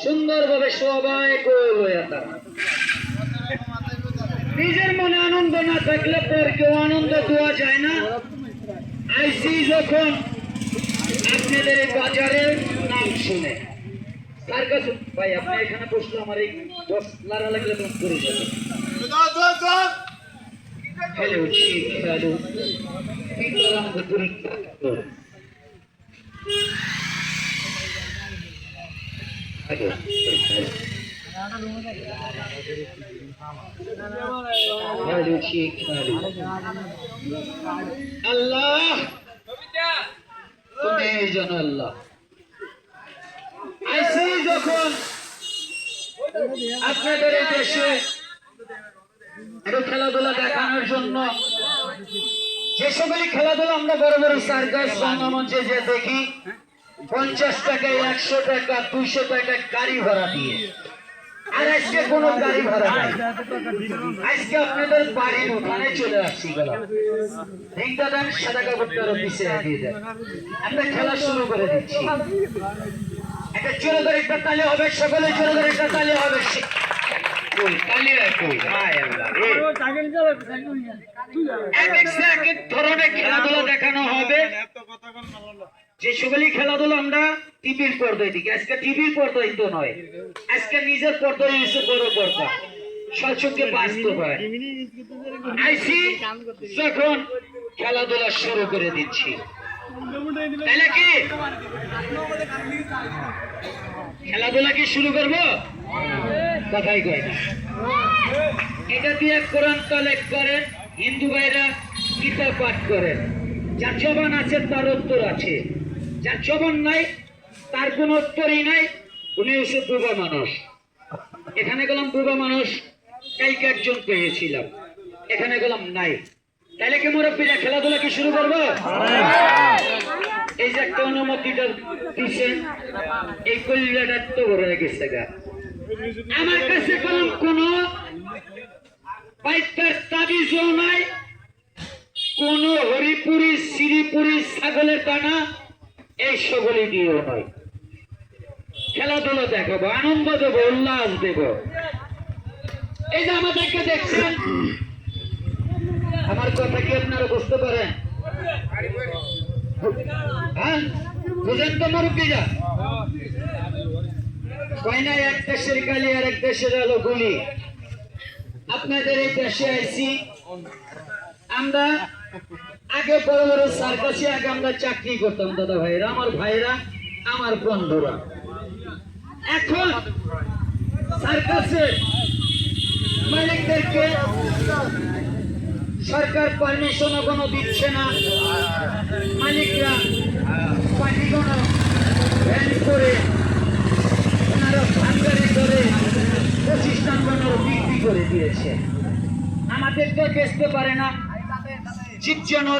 সুন্দরভাবে সবাই নিজের মনে আনন্দ না থাকলে পর কেউ আনন্দ দেওয়া যায় না। আইসি যখন আপনাদের এই বাজারের নাম শুনে তার কাছে ভাই আপনি এখানে বসলে আমার এই দশ লারা লাগলে তুমি করে যাবে। হ্যালো হ্যালো আল্লাহ তুমি এই জন আল্লাহ আইসি যখন আপনাদের এই দেশে খেলাধুলা দেখানোর জন্য যে সকল খেলাধুলা আমরা বড় বড় সার্কাস রঙ্গমঞ্চে যে দেখি 50 টাকায় 100 টাকা 200 টাকা গাড়ি ভাড়া দিয়ে, আর আজকে কোন গাড়ি ভাড়া নাই। আজকে আপনাদের বাড়ির ওখানে চলে আসছি সাদা কাপড়টার অফিসে দিয়ে দেন, আমরা খেলা শুরু করে দিচ্ছি। একটা জোরে করে একটা তালি হবে, সকলে জোরে করে একটা তালি হবে। খেলাধুলা দেখানো হবে, যে সকলই খেলাধুলা আমরা টিভির পর্দায় দেখি। আজকে টিভির পর্দায় তো নয়, আজকে নিজের পর্দায় এসে বড় পর্দা সচক্ষে বাস্তব হয়। আইসি যখন খেলাধুলা শুরু করে দিচ্ছি, তাহলে কি খেলাধুলা কি শুরু করবো? কথাই কয় না। এটা দিয়ে কোরআন তালাওয়াত করেন, হিন্দু ভাইরা গীতা পাঠ করেন। যার জবান আছে তার উত্তর আছে, যার জবান নাই তার কোন উত্তরই নাই। উনি হচ্ছে বুবা মানুষ। এখানে গেলাম বুবা মানুষ, কালকে একজন পেয়েছিলাম, এখানে গেলাম নাই। তাহলে কি মুরব্বীরা খেলাধুলা কি শুরু করবো? এই যে একটা অনুমতিটা দিচ্ছেন, এই কল্যাণটা তো হয়ে গেছে গা। আমার কাছে কোন পাইকার তাবিজও নাই, কোন হরিপুরি শ্রীপুরি ছাগলের দানা এই সকলে দিয়েও নয়। খেলাধুলা দেখাবো, আনন্দ দেব, উল্লাস দেব। এই যে আমাদেরকে দেখছেন, আমার কথা কি আপনারা বুঝতে পারেন? হ্যাঁ বুঝেন তো মুরব্বীরা? কয় না এক দেশের গালি আর এক দেশের আলো গুলি। আপনাদের এই দেশে আইছি আমরা, আগে বড় বড় সার্কাসে আগে আমরা চাকরি করতাম দাদা ভাইরা, আমার ভাইরা, আমার বন্ধুরা। এখন সার্কাসের মালিকদেরকে সরকার পারমিশনও কোনো দিচ্ছে না। মালিকরা পার্টি কোনো ভ্যান করে ওনারা ভাঙ্গারি করে প্রতিষ্ঠান কোনো বিক্রি করে দিয়েছে। আমাদের তো বেচতে পারে না, জীবজন্তু